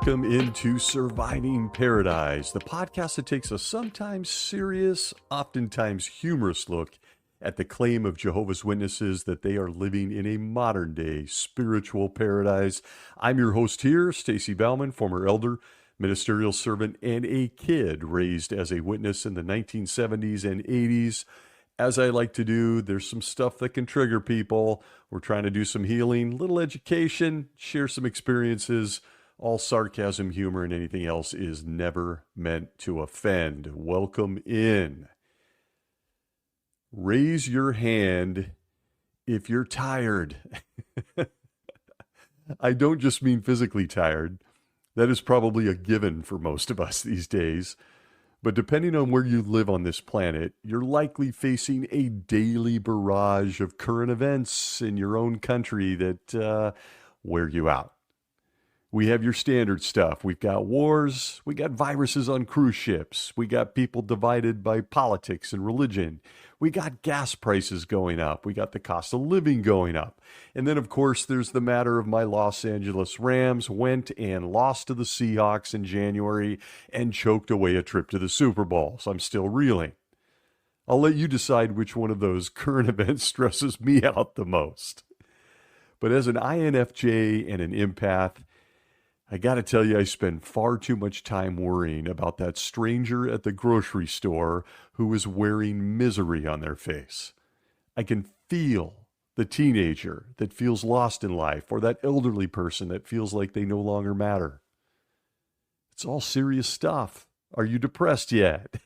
Welcome into Surviving Paradise, the podcast that takes a sometimes serious, oftentimes humorous look at the claim of Jehovah's Witnesses that they are living in a modern-day spiritual paradise. I'm your host here, Stacy Bauman, former elder, ministerial servant, and a kid raised as a witness in the 1970s and 80s. As I like to do, there's some stuff that can trigger people. We're trying to do some healing, little education, share some experiences. All sarcasm, humor, and anything else is never meant to offend. Welcome in. Raise your hand if you're tired. I don't just mean physically tired. That is probably a given for most of us these days. But depending on where you live on this planet, you're likely facing a daily barrage of current events in your own country that wear you out. We have your standard stuff. We've got wars. We got viruses on cruise ships. We got people divided by politics and religion. We got gas prices going up. We got the cost of living going up. And then, of course, there's the matter of my Los Angeles Rams went and lost to the Seahawks in January and choked away a trip to the Super Bowl. So I'm still reeling. I'll let you decide which one of those current events stresses me out the most. But as an INFJ and an empath, I got to tell you, I spend far too much time worrying about that stranger at the grocery store who is wearing misery on their face. I can feel the teenager that feels lost in life or that elderly person that feels like they no longer matter. It's all serious stuff. Are you depressed yet?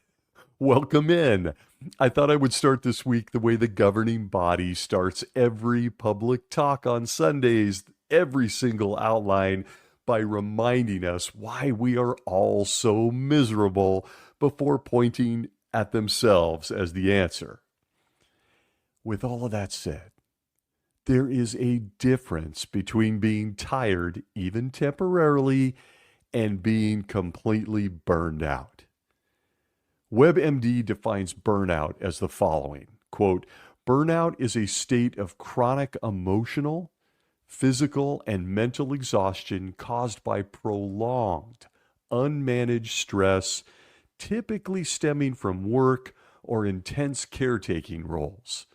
Welcome in. I thought I would start this week the way the governing body starts every public talk on Sundays, every single outline, by reminding us why we are all so miserable before pointing at themselves as the answer. With all of that said, there is a difference between being tired, even temporarily, and being completely burned out. WebMD defines burnout as the following, quote, "Burnout is a state of chronic emotional, physical, and mental exhaustion caused by prolonged, unmanaged stress, typically stemming from work or intense caretaking roles.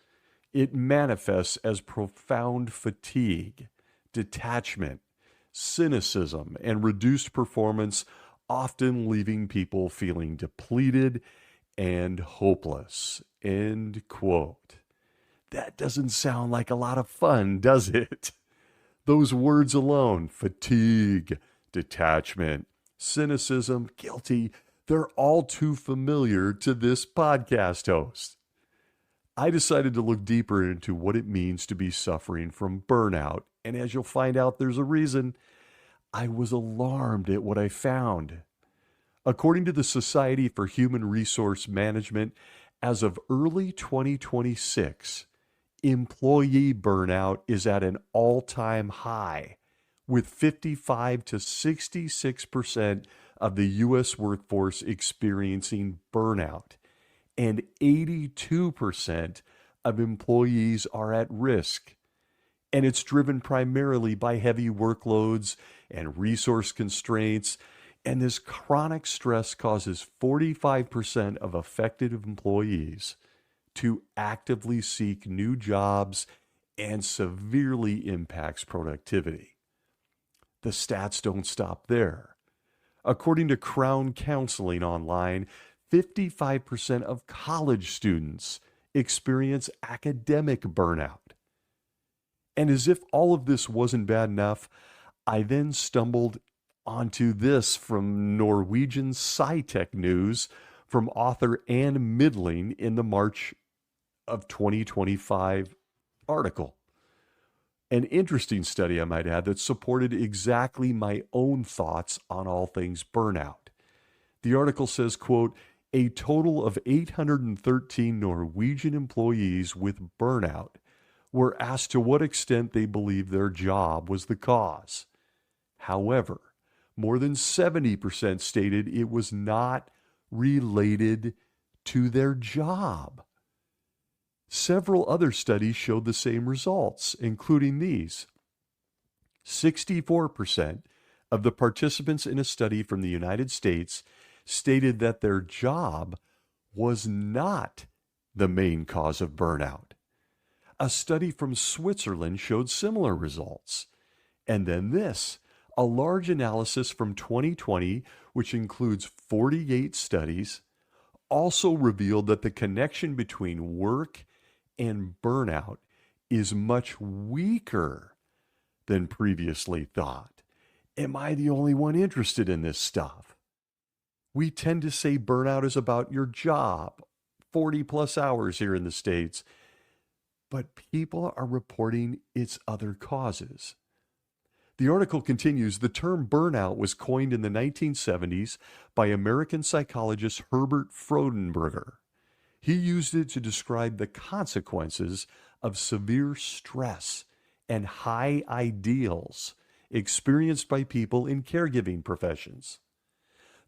It manifests as profound fatigue, detachment, cynicism, and reduced performance, often leaving people feeling depleted and hopeless." End quote. That doesn't sound like a lot of fun, does it? Those words alone, fatigue, detachment, cynicism, guilty, they're all too familiar to this podcast host. I decided to look deeper into what it means to be suffering from burnout, and as you'll find out, there's a reason. I was alarmed at what I found. According to the Society for Human Resource Management, as of early 2026, employee burnout is at an all-time high, with 55 to 66% of the U.S. workforce experiencing burnout, and 82% of employees are at risk. And it's driven primarily by heavy workloads and resource constraints, and this chronic stress causes 45% of affected employees to actively seek new jobs and severely impacts productivity. The stats don't stop there. According to Crown Counseling Online, 55% of college students experience academic burnout. And as if all of this wasn't bad enough, I then stumbled onto this from Norwegian SciTech News from author Anne Midling in the March of 2025 article. An interesting study, I might add, that supported exactly my own thoughts on all things burnout. The article says, quote, "A total of 813 Norwegian employees with burnout were asked to what extent they believe their job was the cause. However, more than 70% stated it was not related to their job. Several other studies showed the same results, including these. 64% of the participants in a study from the United States stated that their job was not the main cause of burnout. A study from Switzerland showed similar results. And then this, a large analysis from 2020, which includes 48 studies, also revealed that the connection between work and burnout is much weaker than previously thought. Am I the only one interested in this stuff? We tend to say burnout is about your job, 40 plus hours here in the States, but people are reporting its other causes. The article continues, the term burnout was coined in the 1970s by American psychologist Herbert Freudenberger. He used it to describe the consequences of severe stress and high ideals experienced by people in caregiving professions.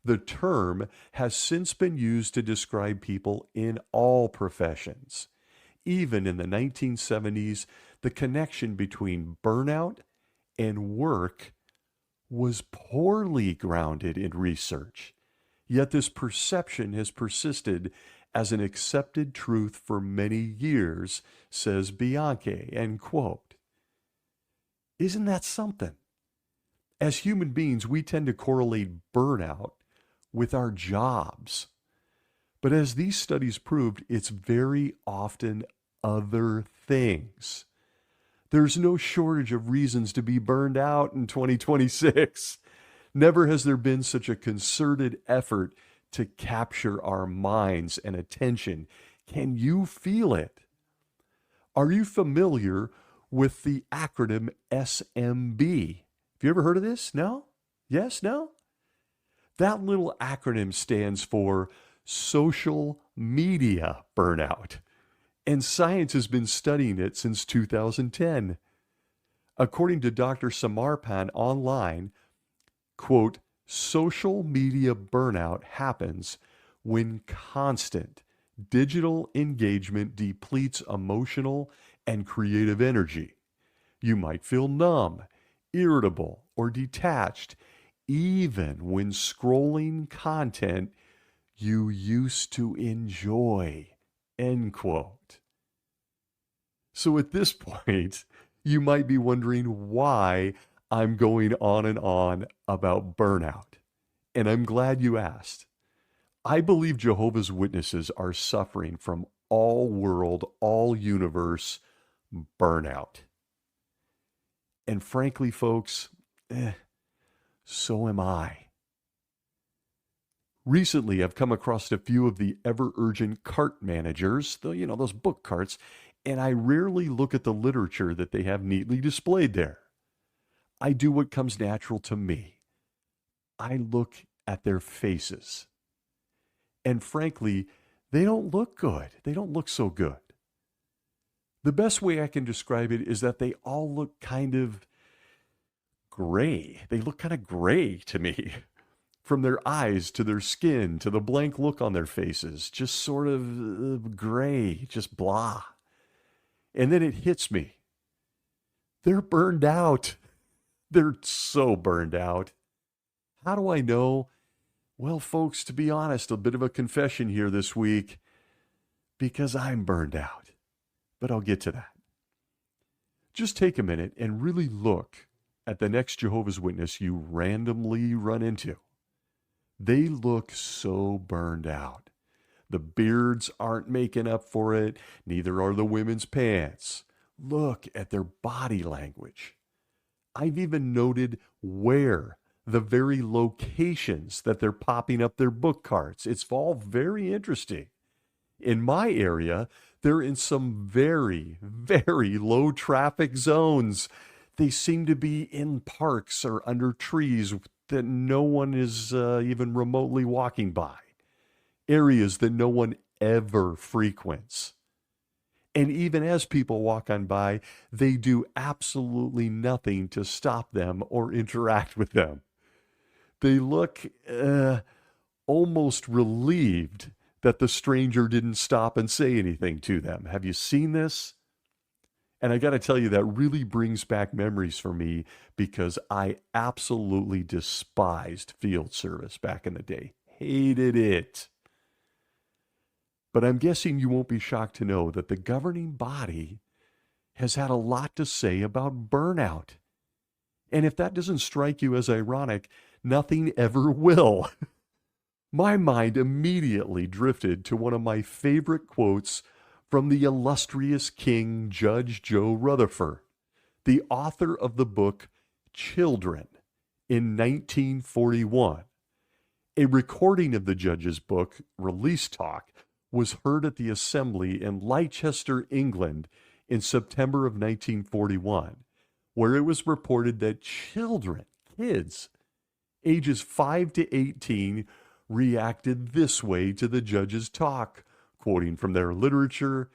The term has since been used to describe people in all professions. Even in the 1970s, the connection between burnout and work was poorly grounded in research. Yet this perception has persisted as an accepted truth for many years, says Bianchi, end quote. Isn't that something? As human beings, we tend to correlate burnout with our jobs. But as these studies proved, it's very often other things. There's no shortage of reasons to be burned out in 2026. Never has there been such a concerted effort to capture our minds and attention. Can you feel it? Are you familiar with the acronym SMB? Have you ever heard of this? No? Yes? No? That little acronym stands for social media burnout. And science has been studying it since 2010. According to Dr. Samarpan online, quote, social media burnout happens when constant digital engagement depletes emotional and creative energy. You might feel numb, irritable, or detached, even when scrolling content you used to enjoy, end quote. So at this point, you might be wondering why I'm going on and on about burnout. And I'm glad you asked. I believe Jehovah's Witnesses are suffering from all world, all universe burnout. And frankly, folks, so am I. Recently, I've come across a few of the ever-urgent cart managers, those book carts, and I rarely look at the literature that they have neatly displayed there. I do what comes natural to me. I look at their faces. And frankly, they don't look good. They don't look so good. The best way I can describe it is that they all look kind of gray. They look kind of gray to me. From their eyes to their skin to the blank look on their faces, just sort of gray, just blah. And then it hits me. They're burned out. They're so burned out. How do I know? Well, folks, to be honest, a bit of a confession here this week, because I'm burned out. But I'll get to that. Just take a minute and really look at the next Jehovah's Witness you randomly run into. They look so burned out. The beards aren't making up for it. Neither are the women's pants. Look at their body language. I've even noted where, the very locations that they're popping up their book carts. It's all very interesting. In my area, they're in some very, very low traffic zones. They seem to be in parks or under trees that no one is even remotely walking by. Areas that no one ever frequents. And even as people walk on by, they do absolutely nothing to stop them or interact with them. They look almost relieved that the stranger didn't stop and say anything to them. Have you seen this? And I got to tell you, that really brings back memories for me because I absolutely despised field service back in the day. Hated it. But I'm guessing you won't be shocked to know that the governing body has had a lot to say about burnout. And if that doesn't strike you as ironic, nothing ever will. My mind immediately drifted to one of my favorite quotes from the illustrious King Judge Joe Rutherford, the author of the book Children, in 1941. A recording of the judge's book, Release Talk, was heard at the assembly in Leicester, England, in September of 1941, where it was reported that children, kids, ages 5 to 18, reacted this way to the judge's talk, quoting from their literature.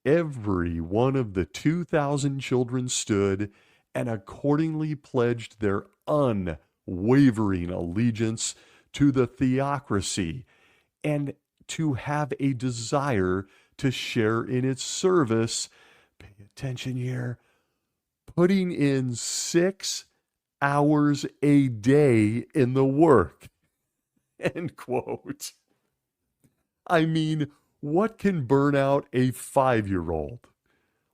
Every one of the 2,000 children stood and accordingly pledged their unwavering allegiance to the theocracy and to have a desire to share in its service. Pay attention here. Putting in 6 hours a day in the work. End quote. I mean, what can burn out a 5-year-old?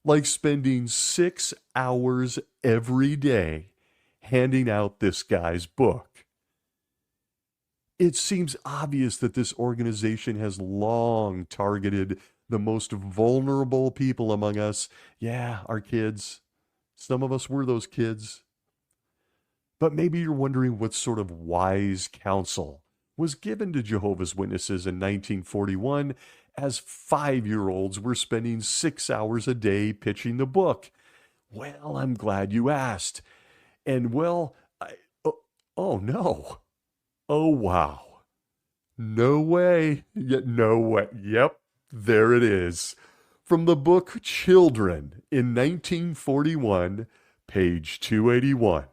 Like spending 6 hours every day handing out this guy's book. It seems obvious that this organization has long targeted the most vulnerable people among us. Yeah, our kids. Some of us were those kids. But maybe you're wondering what sort of wise counsel was given to Jehovah's Witnesses in 1941 as 5-year-olds were spending 6 hours a day pitching the book. Well, I'm glad you asked. And well, oh no. Oh, wow. No way. Yet no way. Yep, there it is. From the book Children in 1941, page 281.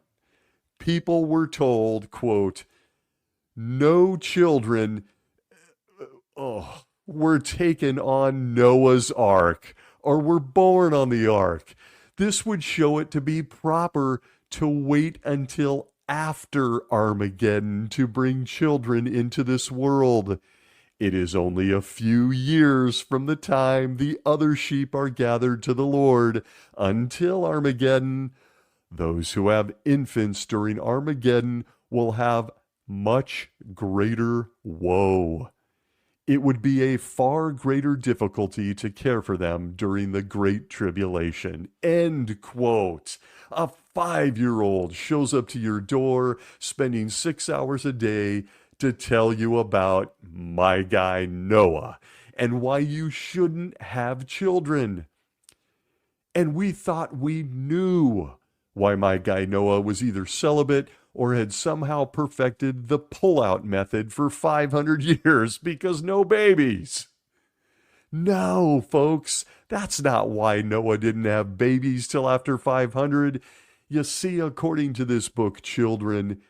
People were told, quote, no children were taken on Noah's Ark or were born on the ark. This would show it to be proper to wait until after Armageddon to bring children into this world. It is only a few years from the time the other sheep are gathered to the Lord until Armageddon. Those who have infants during Armageddon will have much greater woe. It would be a far greater difficulty to care for them during the Great Tribulation. End quote. A 5-year-old shows up to your door, spending 6 hours a day to tell you about my guy Noah and why you shouldn't have children. And we thought we knew why my guy Noah was either celibate or had somehow perfected the pull-out method for 500 years because no babies. No, folks, that's not why Noah didn't have babies till after 500. You see, according to this book, Children,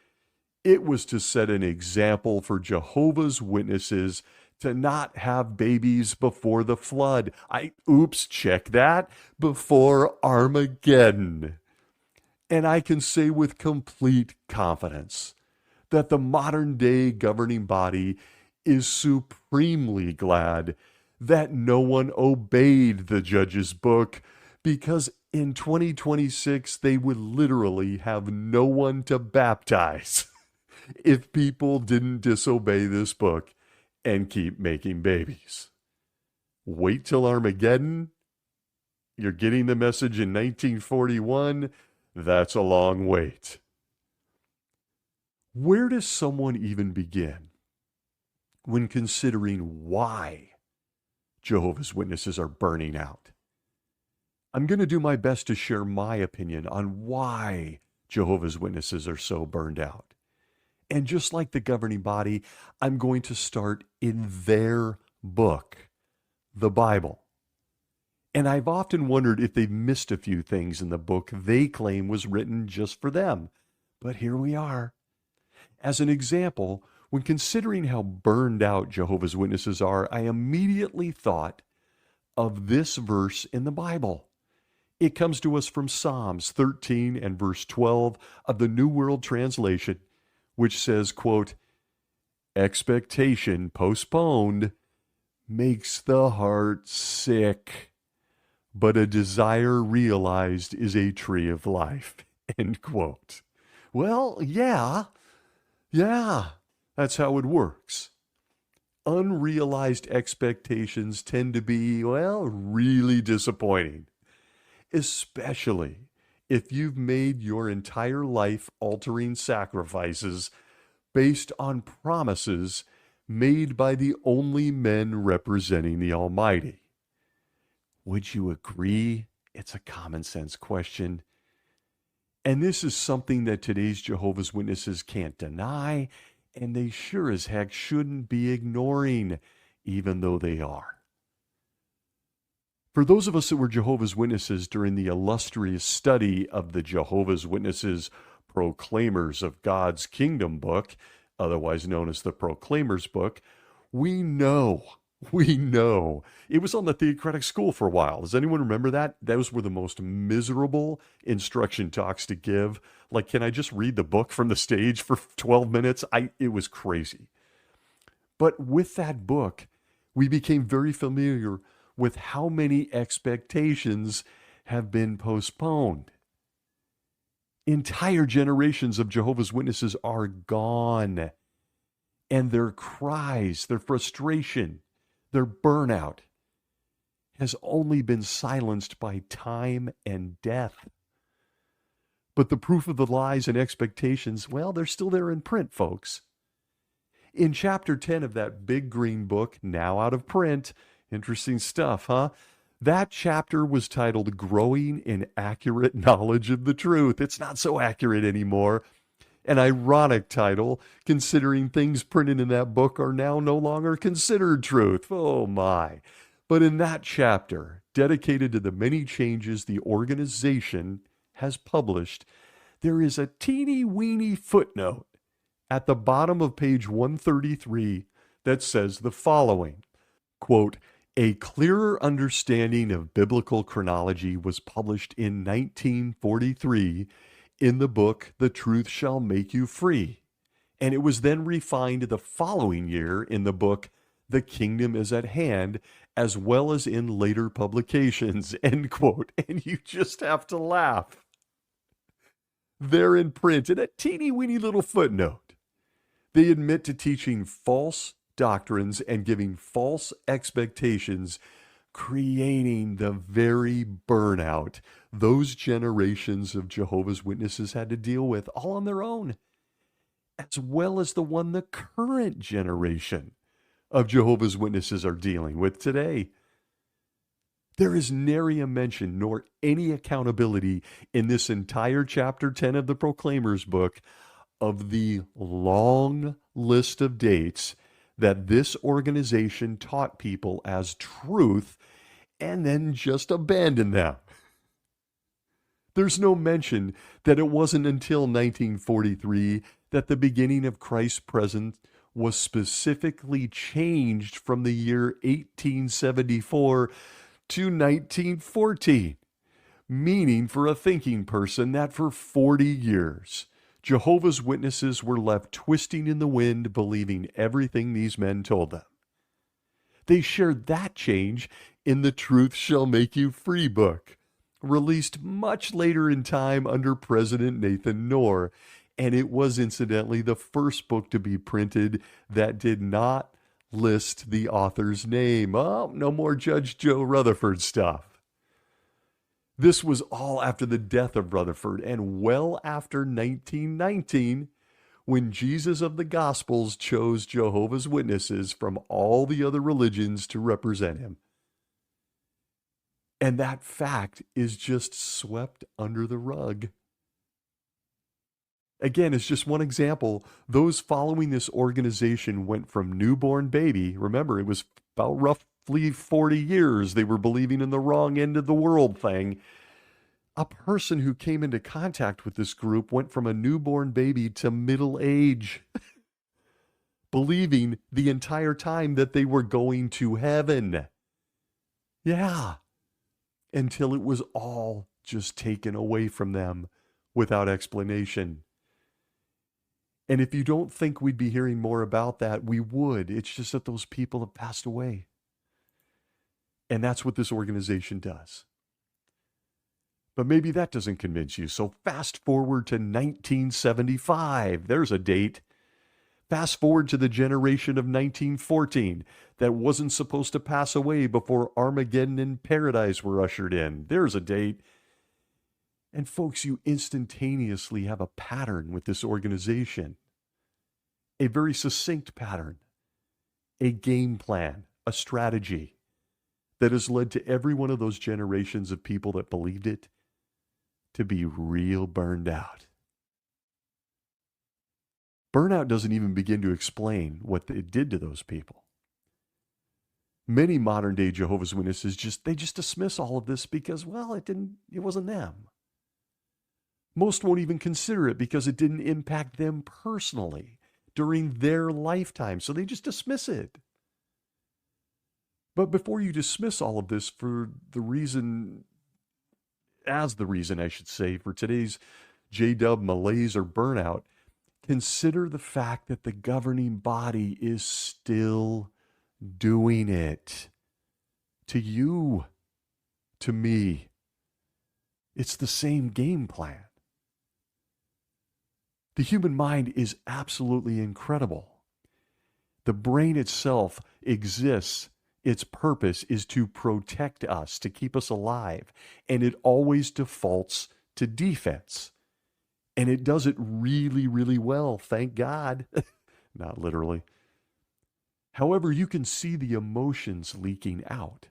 it was to set an example for Jehovah's Witnesses to not have babies before the flood. Check that, before Armageddon. And I can say with complete confidence that the modern day governing body is supremely glad that no one obeyed the judge's book, because in 2026 they would literally have no one to baptize if people didn't disobey this book and keep making babies. Wait till Armageddon. You're getting the message in 1941. That's a long wait. Where does someone even begin when considering why Jehovah's Witnesses are burning out? I'm going to do my best to share my opinion on why Jehovah's Witnesses are so burned out. And just like the governing body, I'm going to start in their book, the Bible. And I've often wondered if they've missed a few things in the book they claim was written just for them. But here we are. As an example, when considering how burned out Jehovah's Witnesses are, I immediately thought of this verse in the Bible. It comes to us from Psalms 13 and verse 12 of the New World Translation, which says, quote, expectation postponed makes the heart sick, but a desire realized is a tree of life, end quote. Well, yeah, that's how it works. Unrealized expectations tend to be, well, really disappointing, especially if you've made your entire life altering sacrifices based on promises made by the only men representing the Almighty. Would you agree? It's a common sense question. And this is something that today's Jehovah's Witnesses can't deny, and they sure as heck shouldn't be ignoring, even though they are. For those of us that were Jehovah's Witnesses during the illustrious study of the Jehovah's Witnesses Proclaimers of God's Kingdom book, otherwise known as the Proclaimers book, we know. It was on the theocratic school for a while. Does anyone remember that? Those were the most miserable instruction talks to give. Like, can I just read the book from the stage for 12 minutes? It was crazy. But with that book, we became very familiar with how many expectations have been postponed. Entire generations of Jehovah's Witnesses are gone, and their cries, their frustration, their burnout has only been silenced by time and death. But the proof of the lies and expectations, well, they're still there in print, folks. In chapter 10 of that big green book, now out of print, interesting stuff, huh? That chapter was titled Growing in Accurate Knowledge of the Truth. It's not so accurate anymore. An ironic title, considering things printed in that book are now no longer considered truth. Oh my. But in that chapter, dedicated to the many changes the organization has published, there is a teeny weeny footnote at the bottom of page 133 that says the following, quote, a clearer understanding of biblical chronology was published in 1943 in the book, The Truth Shall Make You Free. And it was then refined the following year in the book, The Kingdom is at Hand, as well as in later publications, end quote. And you just have to laugh. They're in print in a teeny weeny little footnote. They admit to teaching false doctrines and giving false expectations, creating the very burnout those generations of Jehovah's Witnesses had to deal with all on their own, as well as the one the current generation of Jehovah's Witnesses are dealing with today. There is nary a mention nor any accountability in this entire chapter 10 of the Proclaimers book of the long list of dates that this organization taught people as truth and then just abandoned them. There's no mention that it wasn't until 1943 that the beginning of Christ's presence was specifically changed from the year 1874 to 1914, meaning for a thinking person that for 40 years, Jehovah's Witnesses were left twisting in the wind, believing everything these men told them. They shared that change in The Truth Shall Make You Free book, released much later in time under President Nathan Knorr, and it was incidentally the first book to be printed that did not list the author's name. Oh, no more Judge Joe Rutherford stuff. This was all after the death of Rutherford and well after 1919, when Jesus of the Gospels chose Jehovah's Witnesses from all the other religions to represent him. And that fact is just swept under the rug. Again, it's just one example. Those following this organization went from newborn baby. Remember, it was about roughly 40 years they were believing in the wrong end of the world thing. A person who came into contact with this group went from a newborn baby to middle age, believing the entire time that they were going to heaven. Yeah. Until it was all just taken away from them without explanation. And if you don't think we'd be hearing more about that, we would. It's just that those people have passed away. And that's what this organization does. But maybe that doesn't convince you. So fast forward to 1975. There's a date. Fast forward to the generation of 1914 that wasn't supposed to pass away before Armageddon and paradise were ushered in. There's a date. And folks, you instantaneously have a pattern with this organization. A very succinct pattern. A game plan, a strategy that has led to every one of those generations of people that believed it to be real burned out. Burnout doesn't even begin to explain what it did to those people. Many modern day Jehovah's Witnesses just dismiss all of this because, well, it wasn't them. Most won't even consider it because it didn't impact them personally during their lifetime, so they just dismiss it. But before you dismiss all of this for the reason for today's J-dub malaise or burnout, consider the fact that the governing body is still doing it. To you, to me. It's the same game plan. The human mind is absolutely incredible. The brain itself exists. Its purpose is to protect us, to keep us alive, and it always defaults to defense. And it does it really, really well, thank God. Not literally. However, you can see the emotions leaking out,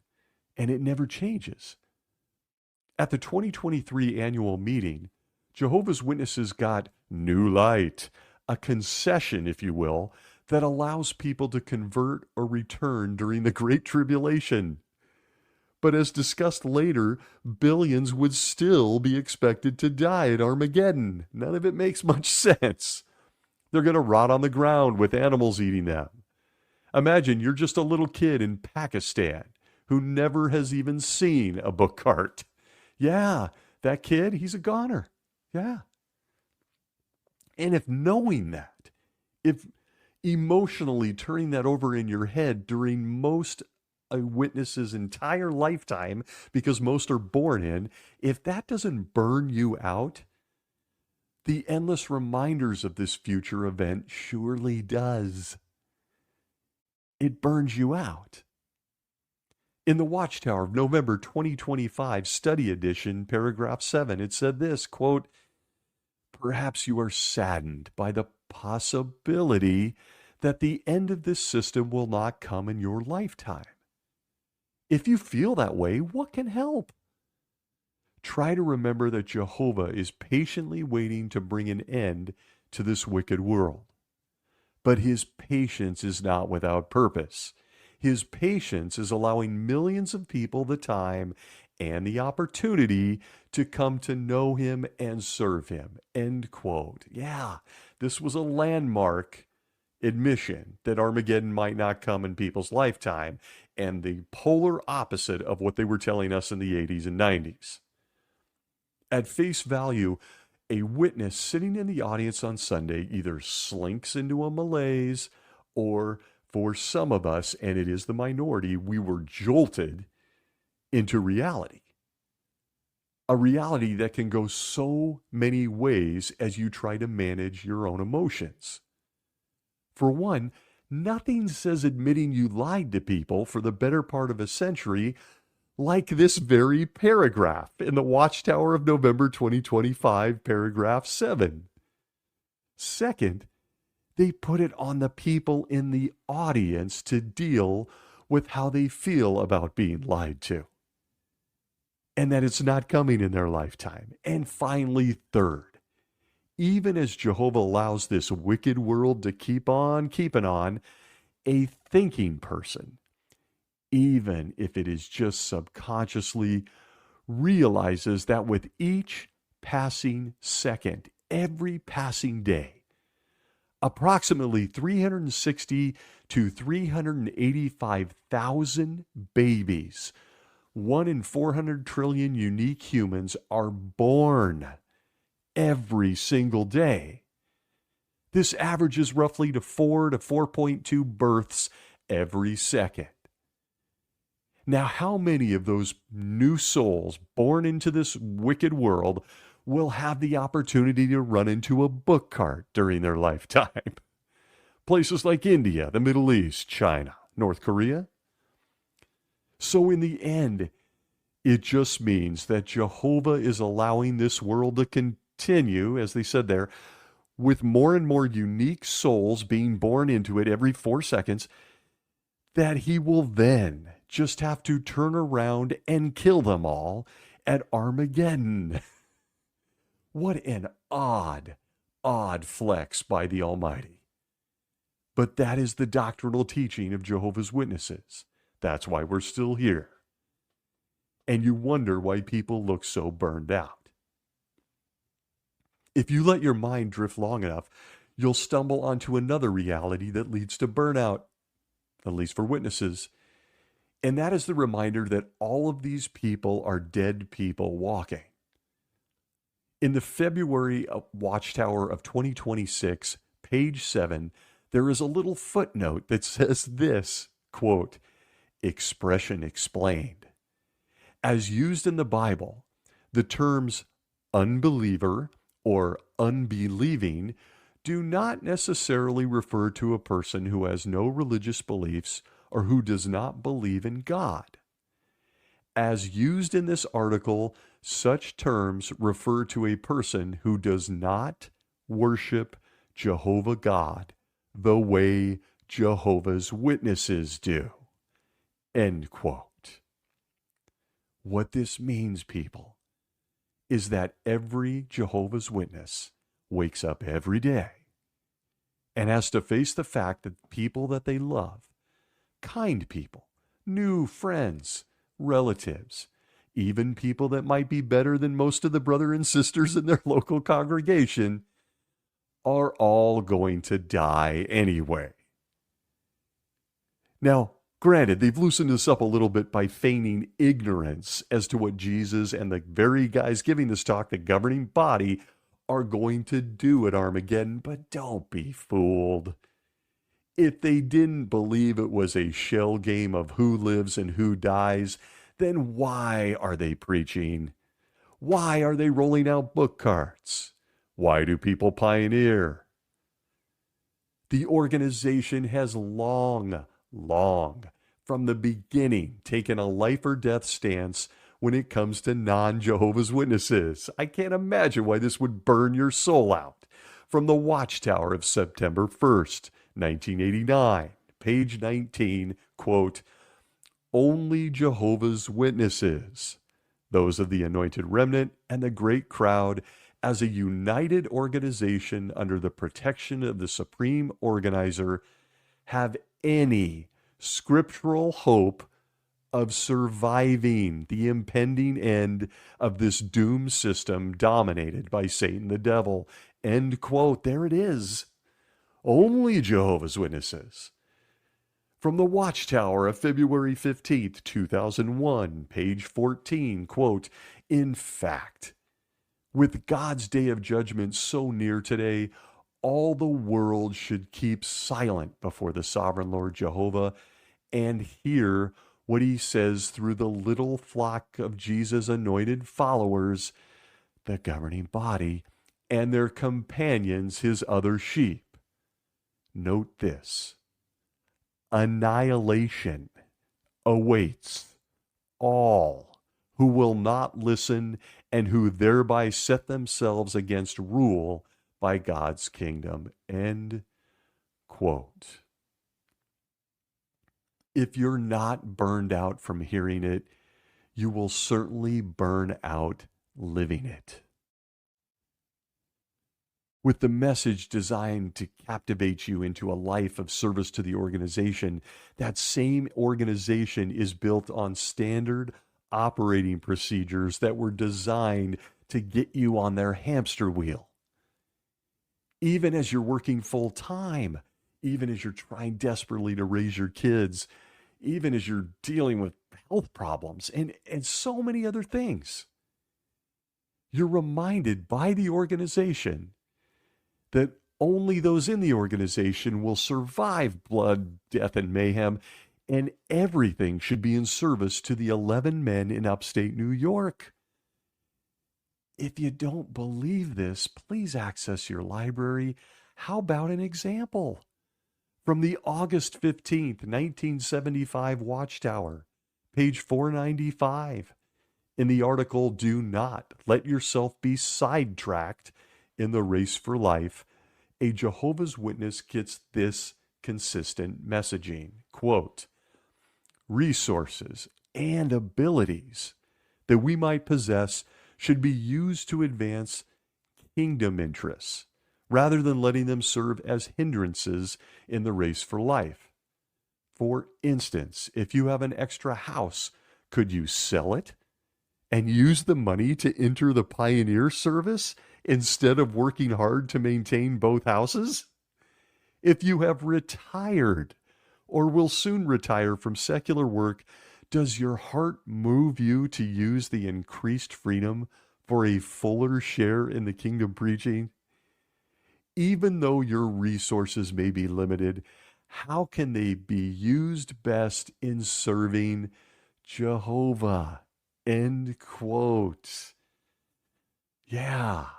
and it never changes. At the 2023 annual meeting, Jehovah's Witnesses got new light, a concession, if you will, that allows people to convert or return during the Great Tribulation. But as discussed later, billions would still be expected to die at Armageddon. None of it makes much sense. They're going to rot on the ground with animals eating them. Imagine you're just a little kid in Pakistan who never has even seen a book cart. Yeah, that kid, he's a goner. Yeah. And if knowing that, if emotionally turning that over in your head during most a witness's entire lifetime, because most are born in, if that doesn't burn you out, the endless reminders of this future event surely does. It burns you out. In the Watchtower of November 2025 study edition, paragraph 7, it said this, quote, "Perhaps you are saddened by the possibility that the end of this system will not come in your lifetime. If you feel that way, what can help? Try to remember that Jehovah is patiently waiting to bring an end to this wicked world. But his patience is not without purpose. His patience is allowing millions of people the time and the opportunity to come to know him and serve him." End quote. Yeah, this was a landmark admission that Armageddon might not come in people's lifetime, and the polar opposite of what they were telling us in the 80s and 90s. At face value, a witness sitting in the audience on Sunday either slinks into a malaise, or for some of us, and it is the minority, we were jolted into reality. A reality that can go so many ways as you try to manage your own emotions. For one, nothing says admitting you lied to people for the better part of a century like this very paragraph in the Watchtower of November 2025, paragraph 7. Second, they put it on the people in the audience to deal with how they feel about being lied to, and that it's not coming in their lifetime. And finally, third, even as Jehovah allows this wicked world to keep on keeping on, a thinking person, even if it is just subconsciously, realizes that with each passing second, every passing day, approximately 360 to 385,000 babies 1 in 400 trillion unique humans are born every single day. This averages roughly to 4 to 4.2 births every second. Now, how many of those new souls born into this wicked world will have the opportunity to run into a book cart during their lifetime? Places like India, the Middle East, China, North Korea. So in the end, it just means that Jehovah is allowing this world to continue, as they said there, with more and more unique souls being born into it every 4 seconds, that he will then just have to turn around and kill them all at Armageddon. What an odd flex by the Almighty. But that is the doctrinal teaching of Jehovah's Witnesses. That's why we're still here. And you wonder why people look so burned out. If you let your mind drift long enough, you'll stumble onto another reality that leads to burnout, at least for witnesses. And that is the reminder that all of these people are dead people walking. In the February Watchtower of 2026, page 7, there is a little footnote that says this, quote, "Expression explained. As used in the Bible, the terms unbeliever or unbelieving do not necessarily refer to a person who has no religious beliefs or who does not believe in God. As used in this article, such terms refer to a person who does not worship Jehovah God the way Jehovah's Witnesses do." End quote. What this means, people, is that every Jehovah's Witness wakes up every day and has to face the fact that people that they love, kind people, new friends, relatives, even people that might be better than most of the brothers and sisters in their local congregation, are all going to die anyway. Now, granted, they've loosened us up a little bit by feigning ignorance as to what Jesus and the very guys giving this talk, the governing body, are going to do at Armageddon, but don't be fooled. If they didn't believe it was a shell game of who lives and who dies, then why are they preaching? Why are they rolling out book carts? Why do people pioneer? The organization has long from the beginning taken a life or death stance when it comes to non-Jehovah's Witnesses. I can't imagine why this would burn your soul out. From the Watchtower of September 1st, 1989, page 19, quote, "Only Jehovah's Witnesses, those of the anointed remnant and the great crowd, as a united organization under the protection of the supreme organizer, have any scriptural hope of surviving the impending end of this doom system dominated by Satan the devil." End quote. There it is. Only Jehovah's Witnesses. From the Watchtower of February 15th, 2001, page 14, quote, "In fact, with God's day of judgment so near today, all the world should keep silent before the sovereign Lord Jehovah and hear what he says through the little flock of Jesus' anointed followers, the governing body, and their companions, his other sheep. Note this: annihilation awaits all who will not listen and who thereby set themselves against rule by God's kingdom." End quote. If you're not burned out from hearing it, you will certainly burn out living it. With the message designed to captivate you into a life of service to the organization, that same organization is built on standard operating procedures that were designed to get you on their hamster wheel. Even as you're working full time, even as you're trying desperately to raise your kids, even as you're dealing with health problems, and so many other things. You're reminded by the organization that only those in the organization will survive blood, death, and mayhem, and everything should be in service to the 11 men in upstate New York. If you don't believe this, please access your library. How about an example? From the August 15th, 1975 Watchtower, page 495. In the article, "Do Not Let Yourself Be Sidetracked in the Race for Life," a Jehovah's Witness gets this consistent messaging. Quote, "Resources and abilities that we might possess should be used to advance kingdom interests rather than letting them serve as hindrances in the race for life. For instance, if you have an extra house, could you sell it and use the money to enter the pioneer service instead of working hard to maintain both houses? If you have retired or will soon retire from secular work, does your heart move you to use the increased freedom for a fuller share in the kingdom preaching? Even though your resources may be limited, how can they be used best in serving Jehovah?" End quote. Yeah.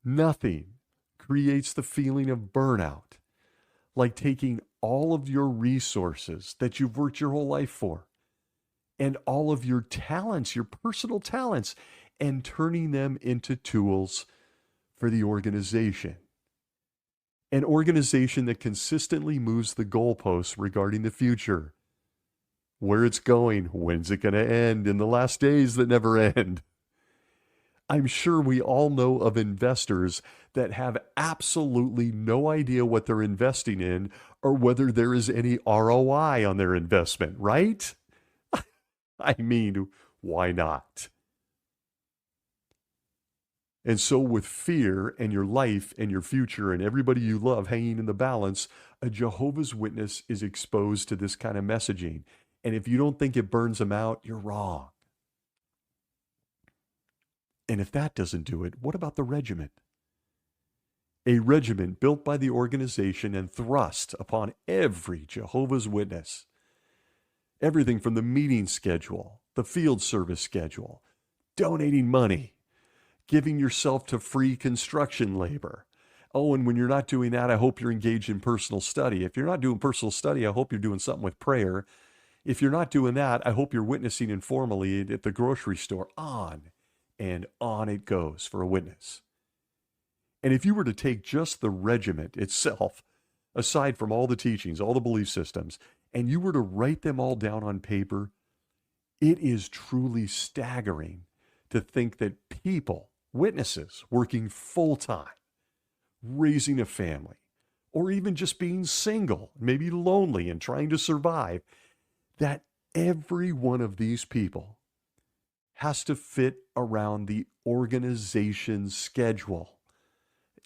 Nothing creates the feeling of burnout like taking all of your resources that you've worked your whole life for and all of your talents, your personal talents, and turning them into tools for the organization. An organization that consistently moves the goalposts regarding the future, where it's going, when's it going to end, in the last days that never end. I'm sure we all know of investors that have absolutely no idea what they're investing in or whether there is any ROI on their investment, right? I mean, why not? And so with fear and your life and your future and everybody you love hanging in the balance, a Jehovah's Witness is exposed to this kind of messaging. And if you don't think it burns them out, you're wrong. And if that doesn't do it, what about the regiment? A regiment built by the organization and thrust upon every Jehovah's Witness. Everything from the meeting schedule, the field service schedule, donating money, giving yourself to free construction labor. Oh, and when you're not doing that, I hope you're engaged in personal study. If you're not doing personal study, I hope you're doing something with prayer. If you're not doing that, I hope you're witnessing informally at the grocery store. On and on it goes for a witness. And if you were to take just the regiment itself, aside from all the teachings, all the belief systems, and you were to write them all down on paper, it is truly staggering to think that people, witnesses, working full-time, raising a family, or even just being single, maybe lonely and trying to survive, that every one of these people has to fit around the organization's schedule.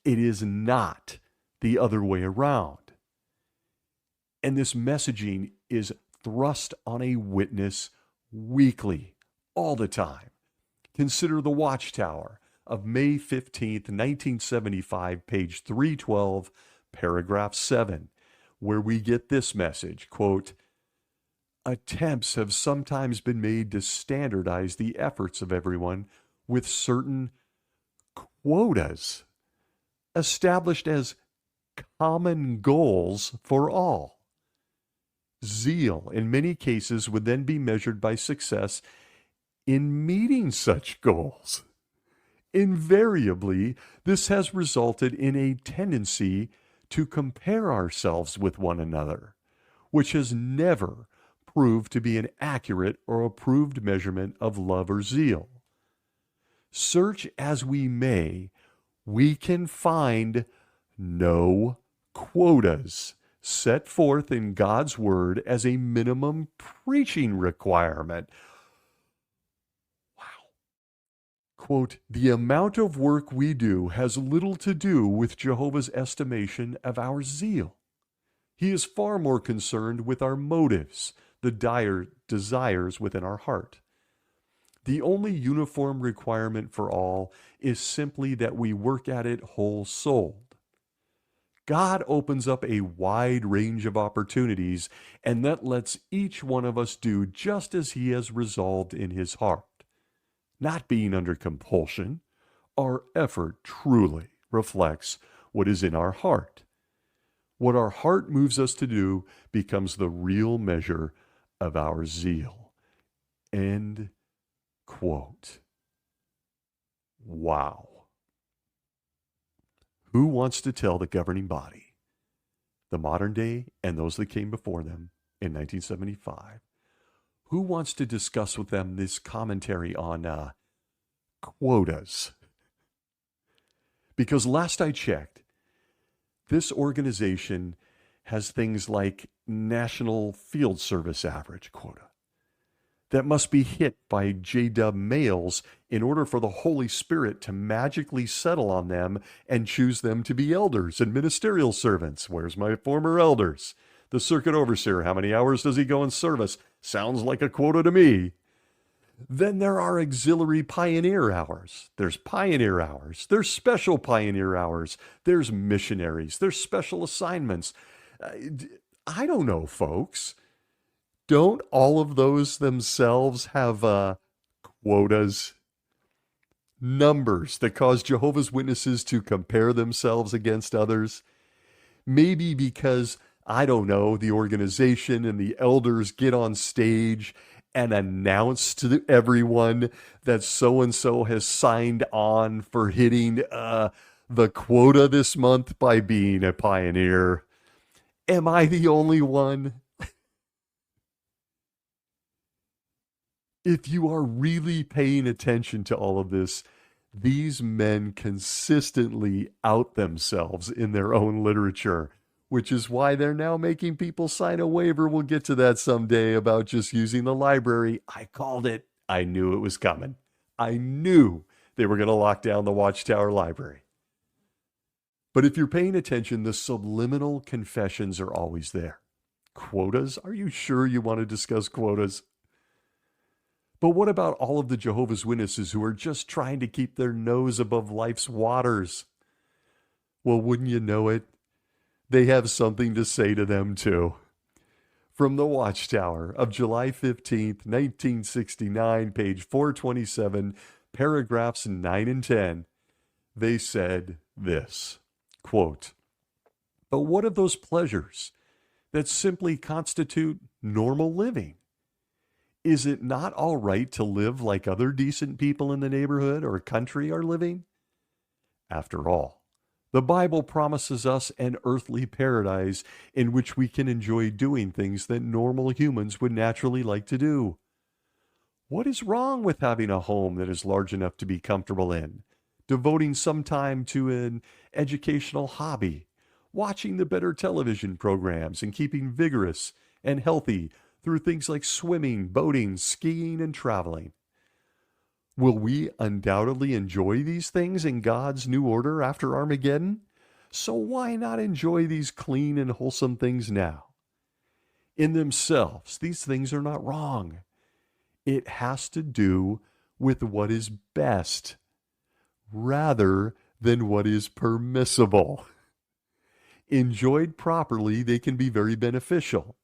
It is not the other way around. And this messaging is thrust on a witness weekly, all the time. Consider the Watchtower of May 15th, 1975, page 312, paragraph 7, where we get this message, quote, "Attempts have sometimes been made to standardize the efforts of everyone with certain quotas established as common goals for all. Zeal, in many cases, would then be measured by success in meeting such goals. Invariably, this has resulted in a tendency to compare ourselves with one another, which has never proved to be an accurate or approved measurement of love or zeal. Search as we may, we can find no quotas set forth in God's Word as a minimum preaching requirement." Wow. Quote, "The amount of work we do has little to do with Jehovah's estimation of our zeal. He is far more concerned with our motives, the dire desires within our heart. The only uniform requirement for all is simply that we work at it whole-souled. God opens up a wide range of opportunities, and that lets each one of us do just as he has resolved in his heart. Not being under compulsion, our effort truly reflects what is in our heart. What our heart moves us to do becomes the real measure of our zeal. End quote. Wow. Who wants to tell the governing body, the modern day and those that came before them in 1975, who wants to discuss with them this commentary on quotas? Because last I checked, this organization has things like National Field Service average quota that must be hit by J-dub males in order for the Holy Spirit to magically settle on them and choose them to be elders and ministerial servants. Where's my former elders? The circuit overseer, how many hours does he go in service? Sounds like a quota to me. Then there are auxiliary pioneer hours. There's pioneer hours. There's special pioneer hours. There's missionaries. There's special assignments. I don't know, folks. Don't all of those themselves have quotas? Numbers that cause Jehovah's Witnesses to compare themselves against others? Maybe because, I don't know, the organization and the elders get on stage and announce to everyone that so-and-so has signed on for hitting the quota this month by being a pioneer. Am I the only one? If you are really paying attention to all of this, these men consistently out themselves in their own literature, which is why they're now making people sign a waiver. We'll get to that someday about just using the library. I called it. I knew it was coming. I knew they were going to lock down the Watchtower Library. But if you're paying attention, the subliminal confessions are always there. Quotas? Are you sure you want to discuss quotas? But what about all of the Jehovah's Witnesses who are just trying to keep their nose above life's waters? Well, wouldn't you know it? They have something to say to them too. From the Watchtower of July 15th, 1969, page 427, paragraphs 9 and 10, they said this, quote, "But what of those pleasures that simply constitute normal living? Is it not all right to live like other decent people in the neighborhood or country are living? After all, the Bible promises us an earthly paradise in which we can enjoy doing things that normal humans would naturally like to do. What is wrong with having a home that is large enough to be comfortable in, devoting some time to an educational hobby, watching the better television programs, and keeping vigorous and healthy through things like swimming, boating, skiing, and traveling? Will we undoubtedly enjoy these things in God's new order after Armageddon? So why not enjoy these clean and wholesome things now? In themselves, these things are not wrong. It has to do with what is best rather than what is permissible. Enjoyed properly, they can be very beneficial.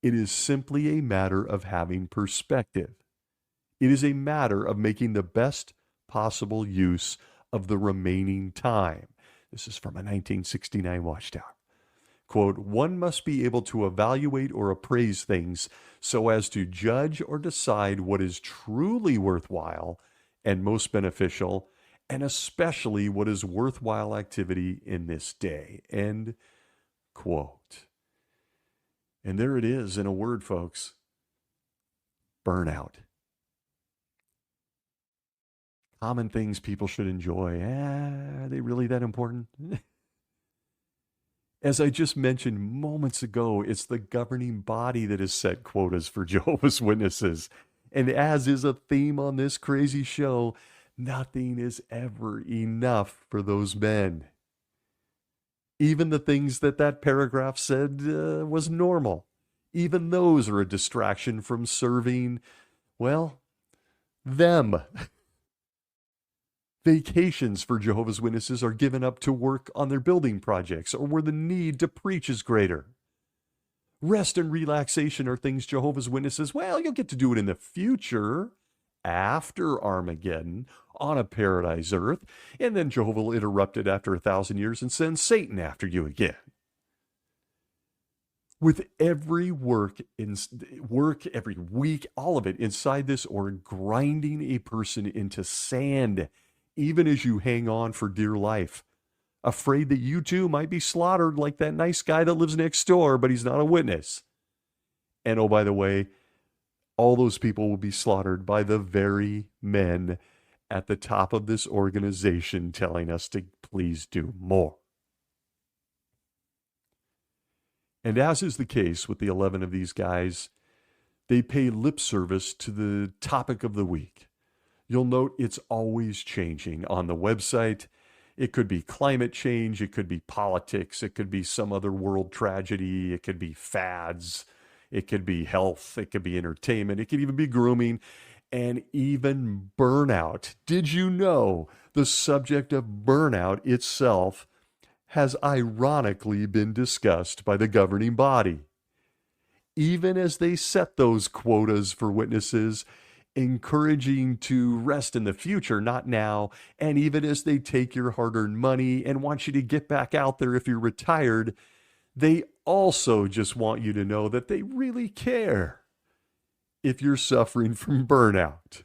It is simply a matter of having perspective. It is a matter of making the best possible use of the remaining time. This is from a 1969 Watchtower. Quote, "One must be able to evaluate or appraise things so as to judge or decide what is truly worthwhile and most beneficial, and especially what is worthwhile activity in this day." End quote. And there it is in a word, folks. Burnout. Common things people should enjoy. Are they really that important? As I just mentioned moments ago, it's the governing body that has set quotas for Jehovah's Witnesses. And as is a theme on this crazy show, nothing is ever enough for those men. Even the things that paragraph said was normal. Even those are a distraction from serving, well, them. Vacations for Jehovah's Witnesses are given up to work on their building projects or where the need to preach is greater. Rest and relaxation are things Jehovah's Witnesses, well, you'll get to do it in the future, after Armageddon, on a paradise earth, and then Jehovah will interrupt it after 1,000 years and send Satan after you again. With every work every week, all of it inside this, or grinding a person into sand, even as you hang on for dear life, afraid that you too might be slaughtered like that nice guy that lives next door, but he's not a witness. And oh, by the way, all those people will be slaughtered by the very men at the top of this organization telling us to please do more. And as is the case with the 11 of these guys, they pay lip service to the topic of the week. You'll note it's always changing on the website. It could be climate change, it could be politics, it could be some other world tragedy, it could be fads, it could be health, it could be entertainment, it could even be grooming, and even burnout. Did you know the subject of burnout itself has ironically been discussed by the governing body? Even as they set those quotas for witnesses, encouraging to rest in the future, not now, and even as they take your hard-earned money and want you to get back out there if you're retired, they also just want you to know that they really care if you're suffering from burnout.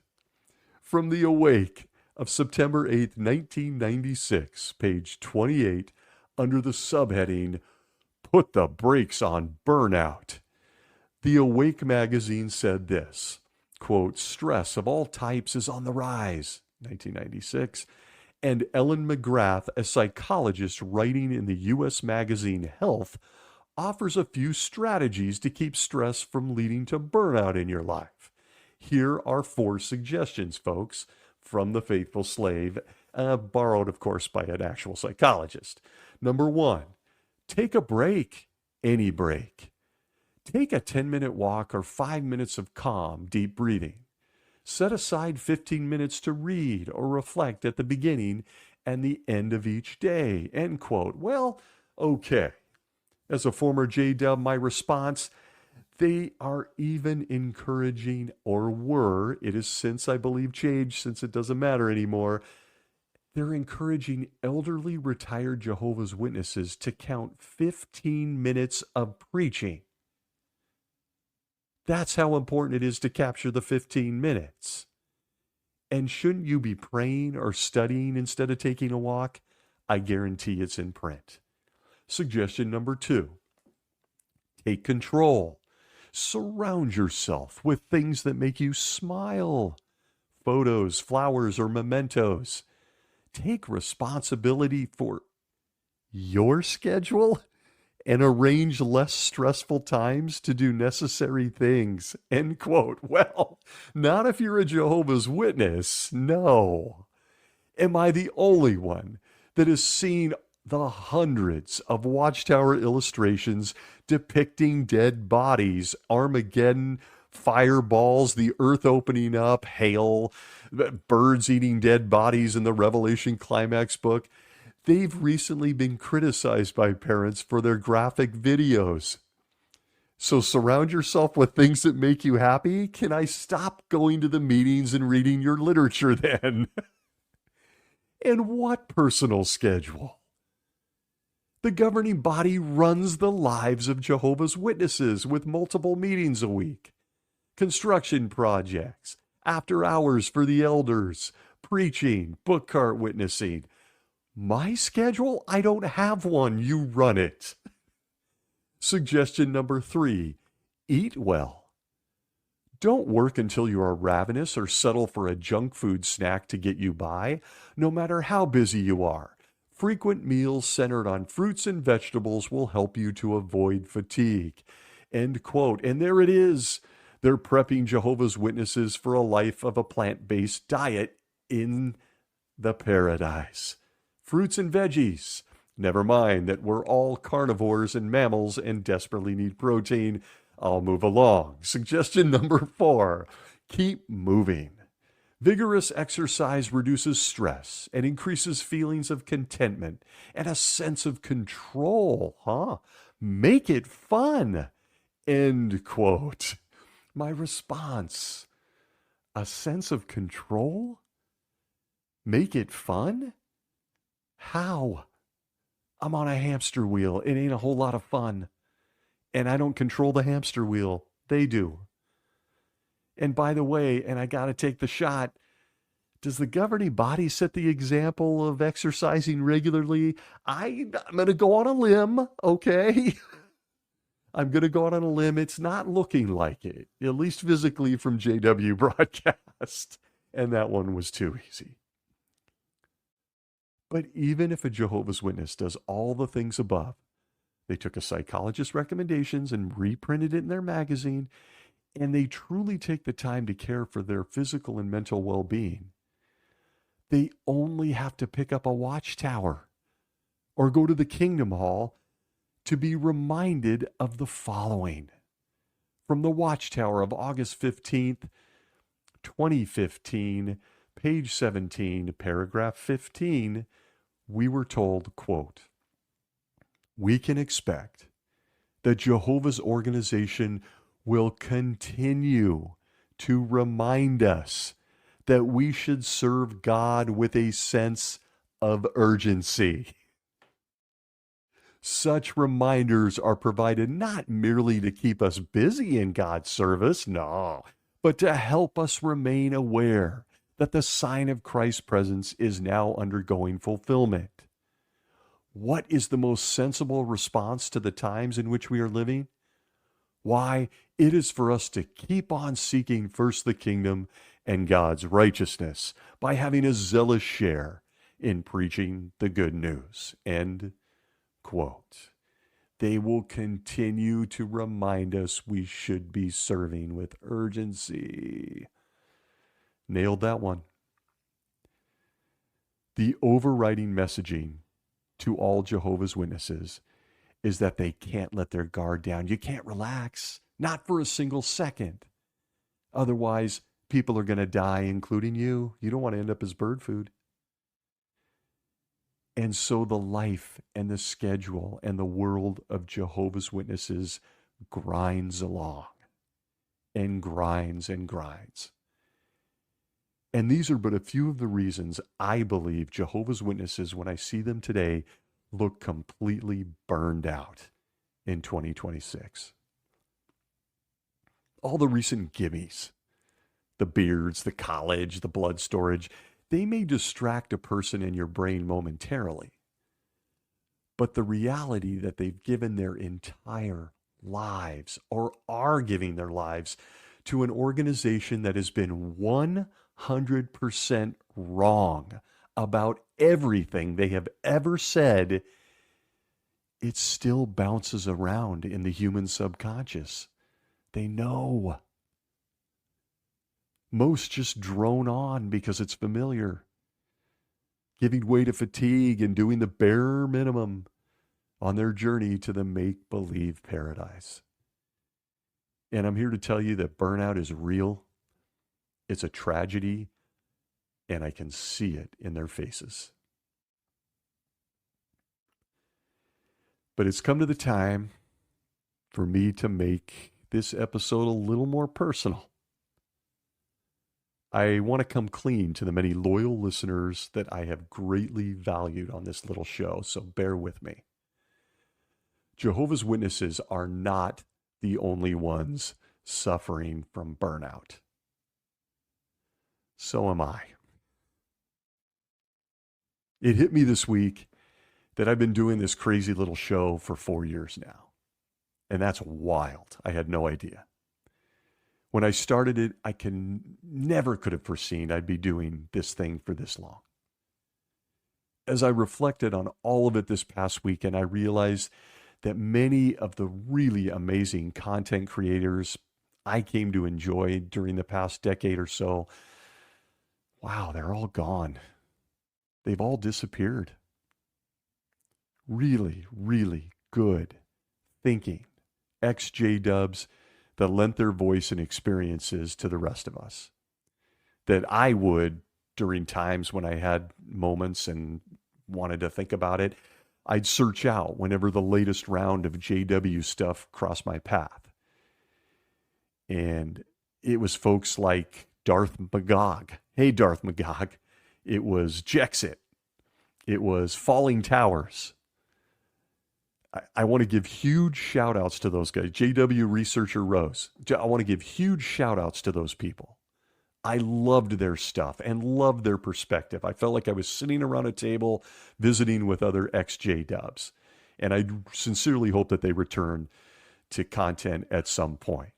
From the Awake of September 8th, 1996, page 28, under the subheading, Put the Brakes on Burnout. The Awake magazine said this, quote, stress of all types is on the rise, 1996. And Ellen McGrath, a psychologist writing in the U.S. magazine Health, offers a few strategies to keep stress from leading to burnout in your life. Here are 4 suggestions, folks, from the Faithful Slave, borrowed, of course, by an actual psychologist. Number 1, take a break, any break. Take a 10-minute walk or 5 minutes of calm, deep breathing. Set aside 15 minutes to read or reflect at the beginning and the end of each day, end quote. Well, okay. As a former J-Dub, my response, they are even encouraging, or were, it is since, I believe, changed, since it doesn't matter anymore, they're encouraging elderly retired Jehovah's Witnesses to count 15 minutes of preaching. That's how important it is to capture the 15 minutes. And shouldn't you be praying or studying instead of taking a walk? I guarantee it's in print. Suggestion number 2, take control. Surround yourself with things that make you smile. Photos, flowers, or mementos. Take responsibility for your schedule and arrange less stressful times to do necessary things, end quote. Well, not if you're a Jehovah's Witness, no. Am I the only one that has seen the hundreds of Watchtower illustrations depicting dead bodies, Armageddon, fireballs, the earth opening up, hail, birds eating dead bodies in the Revelation climax book? They've recently been criticized by parents for their graphic videos. So surround yourself with things that make you happy. Can I stop going to the meetings and reading your literature then? And what personal schedule? The governing body runs the lives of Jehovah's Witnesses with multiple meetings a week, construction projects, after hours for the elders, preaching, book cart witnessing. My schedule? I don't have one. You run it. Suggestion number 3, eat well. Don't work until you are ravenous or settle for a junk food snack to get you by, no matter how busy you are. Frequent meals centered on fruits and vegetables will help you to avoid fatigue. End quote. And there it is. They're prepping Jehovah's Witnesses for a life of a plant-based diet in the paradise. Fruits and veggies. Never mind that we're all carnivores and mammals and desperately need protein. I'll move along. Suggestion number 4, keep moving. Vigorous exercise reduces stress and increases feelings of contentment and a sense of control, huh? Make it fun. End quote. My response, a sense of control? Make it fun? How? I'm on a hamster wheel. It ain't a whole lot of fun. And I don't control the hamster wheel. They do. And by the way, and I got to take the shot, does the governing body set the example of exercising regularly? I'm going to go on a limb, okay? I'm going to go out on a limb. It's not looking like it, at least physically from JW Broadcast. And that one was too easy. But even if a Jehovah's Witness does all the things above, they took a psychologist's recommendations and reprinted it in their magazine, and they truly take the time to care for their physical and mental well-being, they only have to pick up a watchtower or go to the Kingdom Hall to be reminded of the following. From the Watchtower of August 15th, 2015, page 17, paragraph 15, we were told, quote, we can expect that Jehovah's organization will continue to remind us that we should serve God with a sense of urgency. Such reminders are provided not merely to keep us busy in God's service, no, but to help us remain aware that the sign of Christ's presence is now undergoing fulfillment. What is the most sensible response to the times in which we are living? Why, it is for us to keep on seeking first the kingdom and God's righteousness by having a zealous share in preaching the good news. End quote. They will continue to remind us we should be serving with urgency. Nailed that one. The overriding messaging to all Jehovah's Witnesses is that they can't let their guard down. You can't relax, not for a single second. Otherwise, people are going to die, including you. You don't want to end up as bird food. And so the life and the schedule and the world of Jehovah's Witnesses grinds along and grinds and grinds. And these are but a few of the reasons I believe Jehovah's Witnesses, when I see them today, look completely burned out in 2026. All the recent gimmies, the beards, the college, the blood storage, they may distract a person in your brain momentarily. But the reality that they've given their entire lives or are giving their lives to an organization that has been 100% wrong about everything they have ever said, it still bounces around in the human subconscious. They know. Most just drone on because it's familiar, giving way to fatigue and doing the bare minimum on their journey to the make-believe paradise. And I'm here to tell you that burnout is real. It's a tragedy, and I can see it in their faces. But it's come to the time for me to make this episode a little more personal. I want to come clean to the many loyal listeners that I have greatly valued on this little show, so bear with me. Jehovah's Witnesses are not the only ones suffering from burnout. So am I. It hit me this week that I've been doing this crazy little show for 4 years now. And that's wild. I had no idea. When I started it, I never could have foreseen I'd be doing this thing for this long. As I reflected on all of it this past weekend, I realized that many of the really amazing content creators I came to enjoy during the past decade or so, wow, they're all gone. They've all disappeared. Really, really good thinking ex-J-dubs that lent their voice and experiences to the rest of us. That I would, during times when I had moments and wanted to think about it, I'd search out whenever the latest round of JW stuff crossed my path. And it was folks like Darth Magog. Hey, Darth Magog. It was Jexit. It was Falling Towers. I want to give huge shout outs to those guys. JW Researcher Rose. I want to give huge shout outs to those people. I loved their stuff and loved their perspective. I felt like I was sitting around a table visiting with other ex-J-dubs. And I sincerely hope that they return to content at some point.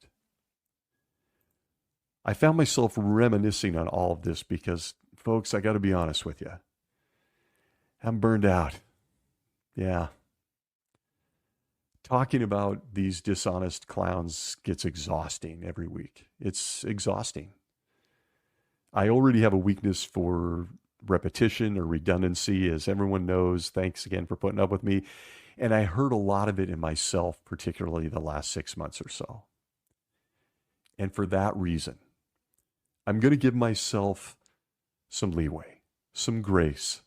I found myself reminiscing on all of this because, folks, I got to be honest with you. I'm burned out. Yeah. Talking about these dishonest clowns gets exhausting every week. It's exhausting. I already have a weakness for repetition or redundancy, as everyone knows. Thanks again for putting up with me. And I heard a lot of it in myself, particularly the last 6 months or so. And for that reason, I'm going to give myself some leeway, some grace,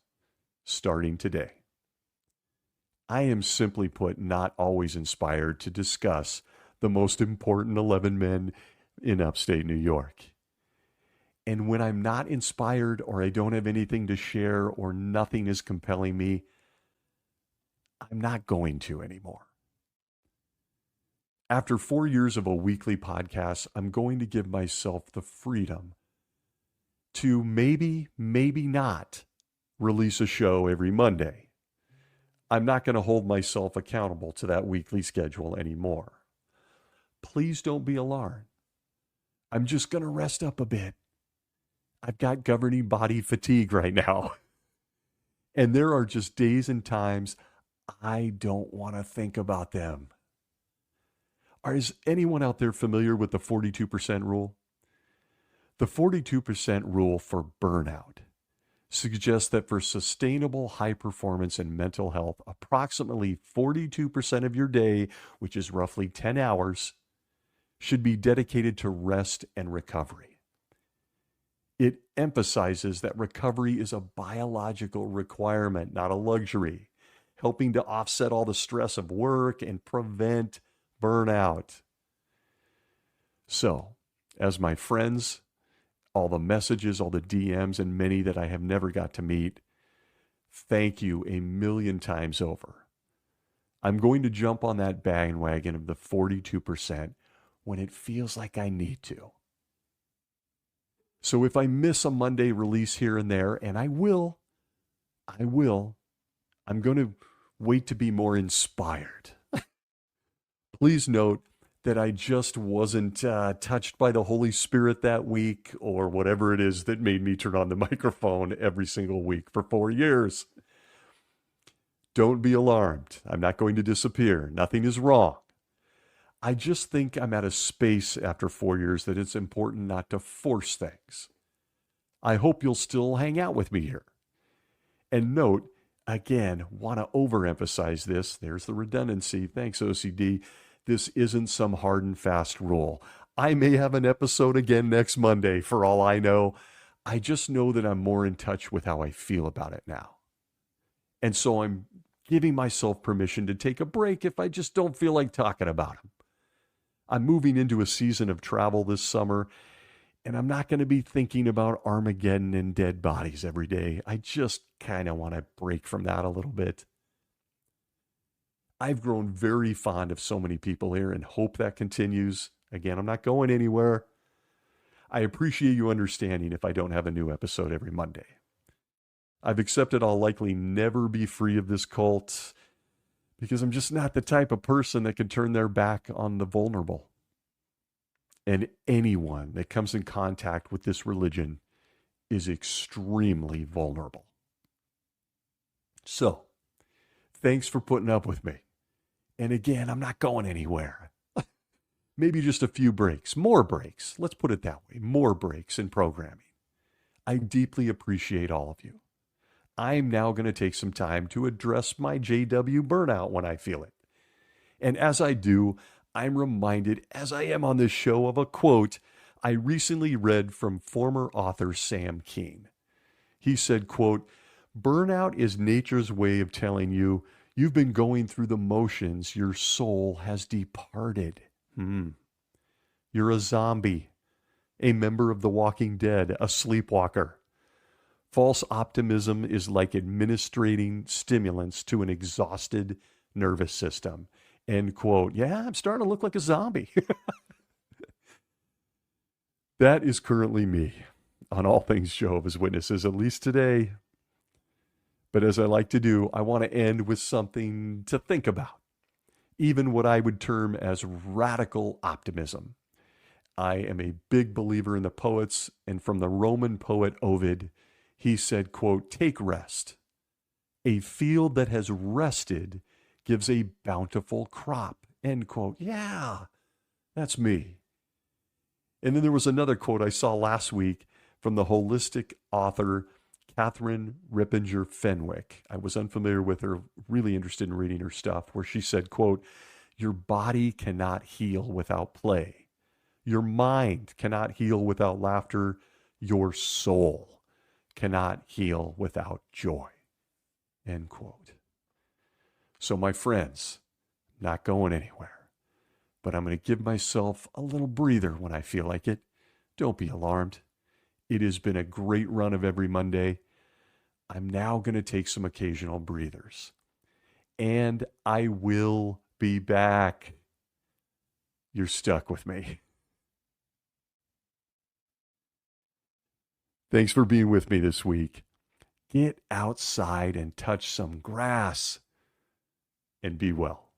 starting today. I am, simply put, not always inspired to discuss the most important 11 men in upstate New York. And when I'm not inspired or I don't have anything to share or nothing is compelling me, I'm not going to anymore. After 4 years of a weekly podcast, I'm going to give myself the freedom to maybe not release a show every Monday. I'm not going to hold myself accountable to that weekly schedule anymore. Please don't be alarmed. I'm just going to rest up a bit. I've got governing body fatigue right now. And there are just days and times I don't want to think about them. Is anyone out there familiar with the 42% rule? The 42% rule for burnout suggests that for sustainable high performance and mental health, approximately 42% of your day, which is roughly 10 hours, should be dedicated to rest and recovery. It emphasizes that recovery is a biological requirement, not a luxury, helping to offset all the stress of work and prevent burnout. So, as my friends, all the messages, all the DMs, and many that I have never got to meet, thank you a million times over. I'm going to jump on that bandwagon of the 42% when it feels like I need to. So if I miss a Monday release here and there, and I will, I'm going to wait to be more inspired. Please note that I just wasn't touched by the Holy Spirit that week, or whatever it is that made me turn on the microphone every single week for 4 years. Don't be alarmed. I'm not going to disappear. Nothing is wrong. I just think I'm at a space after 4 years that it's important not to force things. I hope you'll still hang out with me here. And note, again, want to overemphasize this. There's the redundancy. Thanks, OCD. This isn't some hard and fast rule. I may have an episode again next Monday for all I know. I just know that I'm more in touch with how I feel about it now. And so I'm giving myself permission to take a break if I just don't feel like talking about them. I'm moving into a season of travel this summer, and I'm not going to be thinking about Armageddon and dead bodies every day. I just kind of want to break from that a little bit. I've grown very fond of so many people here and hope that continues. Again, I'm not going anywhere. I appreciate you understanding if I don't have a new episode every Monday. I've accepted I'll likely never be free of this cult because I'm just not the type of person that can turn their back on the vulnerable. And anyone that comes in contact with this religion is extremely vulnerable. So, thanks for putting up with me. And again, I'm not going anywhere. Maybe just a few breaks, more breaks. Let's put it that way, more breaks in programming. I deeply appreciate all of you. I'm now going to take some time to address my JW burnout when I feel it. And as I do, I'm reminded, as I am on this show, of a quote I recently read from former author Sam King. He said, quote, "Burnout is nature's way of telling you you've been going through the motions, your soul has departed. You're a zombie, a member of the Walking Dead, a sleepwalker. False optimism is like administering stimulants to an exhausted nervous system." End quote. Yeah, I'm starting to look like a zombie. That is currently me on all things Jehovah's Witnesses, at least today. But as I like to do, I want to end with something to think about, even what I would term as radical optimism. I am a big believer in the poets, and from the Roman poet Ovid, he said, quote, "Take rest. A field that has rested gives a bountiful crop," end quote. Yeah, that's me. And then there was another quote I saw last week from the holistic author Catherine Rippinger Fenwick. I was unfamiliar with her, really interested in reading her stuff, where she said, quote, "Your body cannot heal without play. Your mind cannot heal without laughter. Your soul cannot heal without joy," end quote. So my friends, not going anywhere, but I'm going to give myself a little breather when I feel like it. Don't be alarmed. It has been a great run of every Monday. I'm now going to take some occasional breathers. And I will be back. You're stuck with me. Thanks for being with me this week. Get outside and touch some grass. And be well.